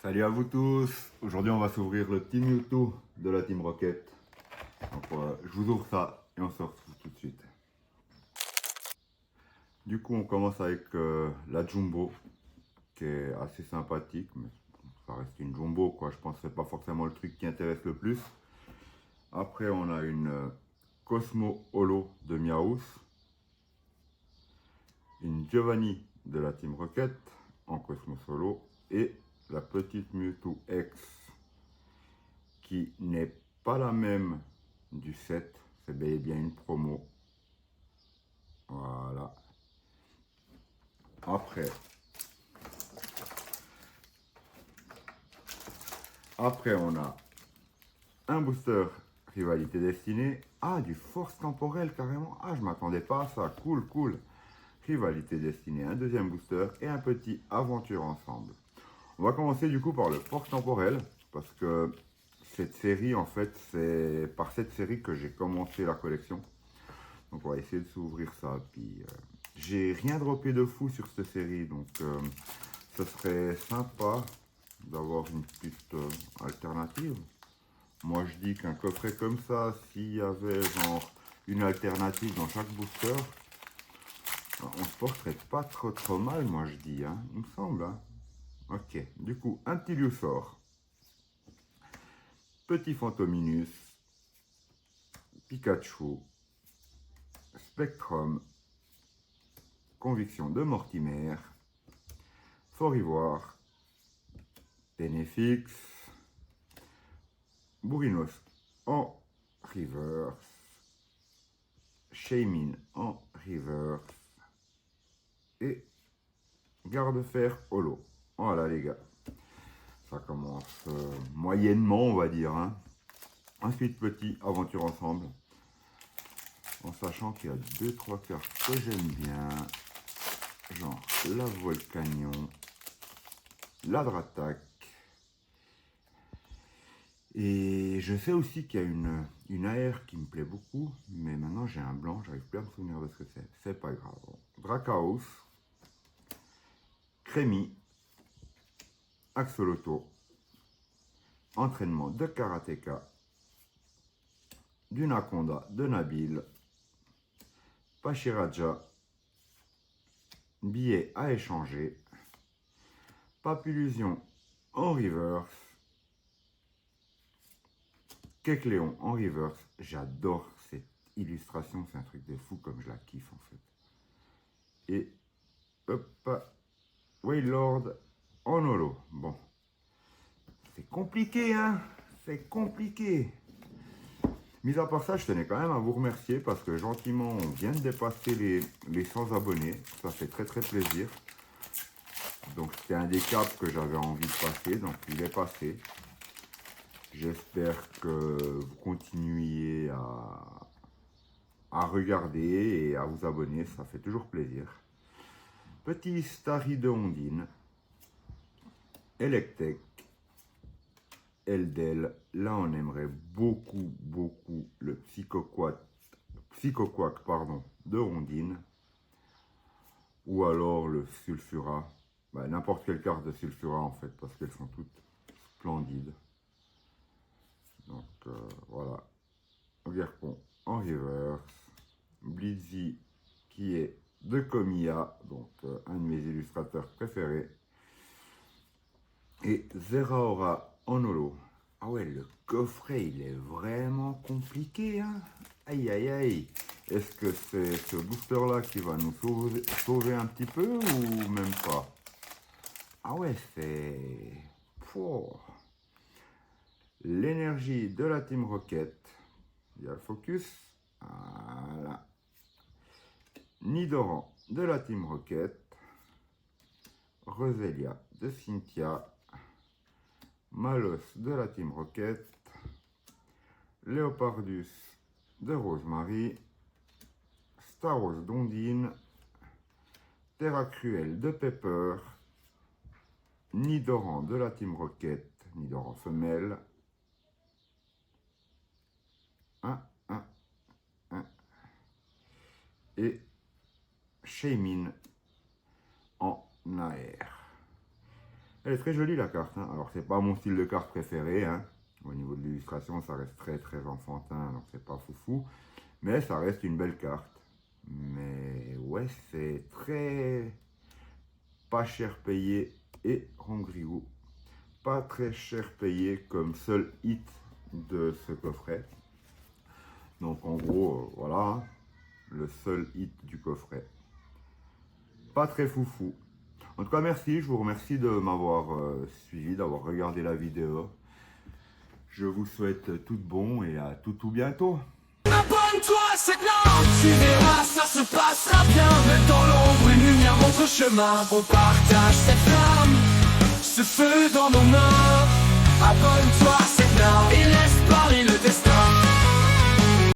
Salut à vous tous. Aujourd'hui on va s'ouvrir le Team Mewtwo de la Team Rocket. Donc je vous ouvre ça et on se retrouve tout de suite. Du coup on commence avec la Jumbo qui est assez sympathique, mais ça reste une Jumbo quoi. Je pense que c'est pas forcément le truc qui intéresse le plus. Après on a une Cosmo Holo de Miaous, une Giovanni de la Team Rocket en Cosmo Solo et la petite Mewtwo X qui n'est pas la même du set, c'est bel et bien une promo. Voilà. Après on a un booster Rivalité Destinée. Ah, du Force Temporelle carrément. Ah, je m'attendais pas à ça. Cool, cool. Rivalité Destinée, un deuxième booster et un petit Aventure Ensemble. On va commencer du coup par le Force Temporelle parce que cette série, en fait, c'est par cette série que j'ai commencé la collection. Donc on va essayer de s'ouvrir ça. Puis j'ai rien droppé de fou sur cette série, donc ce serait sympa d'avoir une petite alternative. Moi je dis qu'un coffret comme ça, s'il y avait genre une alternative dans chaque booster, on se porterait pas trop mal, moi je dis, hein, il me semble. Hein. Ok, du coup, un petit Luxor, petit Fantominus, Pikachu, Spectrum, Conviction de Mortimer, Fort Ivoire, Benefix, Bourrinos en reverse, Shaymin en reverse et Garde-Fer holo. Voilà les gars, ça commence moyennement on va dire. Hein. Ensuite petit Aventure Ensemble, en sachant qu'il y a 2-3 cartes que j'aime bien, genre la Volcanion, la Dratak. Et je sais aussi qu'il y a une AR qui me plaît beaucoup, mais maintenant j'ai un blanc, j'arrive plus à me souvenir de ce que c'est. C'est pas grave. Dracaos, Crémy, Axoloto, entraînement de karatéka, d'Unaconda de Nabil, Pachiraja, billet à échanger, Papillusion en reverse, Kecléon en reverse. J'adore cette illustration, c'est un truc de fou comme je la kiffe en fait. Et hop, Wailord en holo. Bon, c'est compliqué, hein, c'est compliqué. Mis à part ça, je tenais quand même à vous remercier parce que gentiment, on vient de dépasser les 100 abonnés. Ça fait très plaisir. Donc c'était un des caps que j'avais envie de passer, donc il est passé. J'espère que vous continuiez à regarder et à vous abonner, ça fait toujours plaisir. Petit Starry de Ondine, Electek, Eldel, là on aimerait beaucoup le Psychoquack pardon, de Ondine, ou alors le Sulfura, bah, n'importe quelle carte de Sulfura en fait, parce qu'elles sont toutes splendides. Donc voilà, Ogerpon en reverse, Blizzy qui est de Komiya, donc un de mes illustrateurs préférés, et Zeraora en holo. Ah ouais, le coffret, il est vraiment compliqué, hein. Aïe, aïe, aïe. Est-ce que c'est ce booster-là qui va nous sauver un petit peu ou même pas? Ah ouais, c'est... L'énergie de la Team Rocket. Il y a le focus. Voilà. Nidoran de la Team Rocket. Roselia de Cynthia. Malos de la Team Rocket. Léopardus de Rosemary. Staros d'Ondine. Terra Cruelle de Pepper. Nidoran de la Team Rocket. Nidoran femelle. 1, 1, 1. Et Shaymin en AR. Elle est très jolie la carte, hein. Alors c'est pas mon style de carte préféré, hein. Au niveau de l'illustration, ça reste très très enfantin, donc c'est pas foufou. Mais ça reste une belle carte. Mais ouais, c'est très pas cher payé. Et Ronggrigo, pas très cher payé comme seul hit de ce coffret. Donc en gros, voilà, hein, le seul hit du coffret. Pas très foufou. En tout cas, merci, je vous remercie de m'avoir suivi, d'avoir regardé la vidéo. Je vous souhaite tout de bon et à tout bientôt. Abonne-toi à cette langue, tu verras, ça se passera bien. Même dans l'ombre, une lumière montre chemin. On partage cette flamme, ce feu dans nos mains. Abonne-toi à cette langue et laisse parler le destin.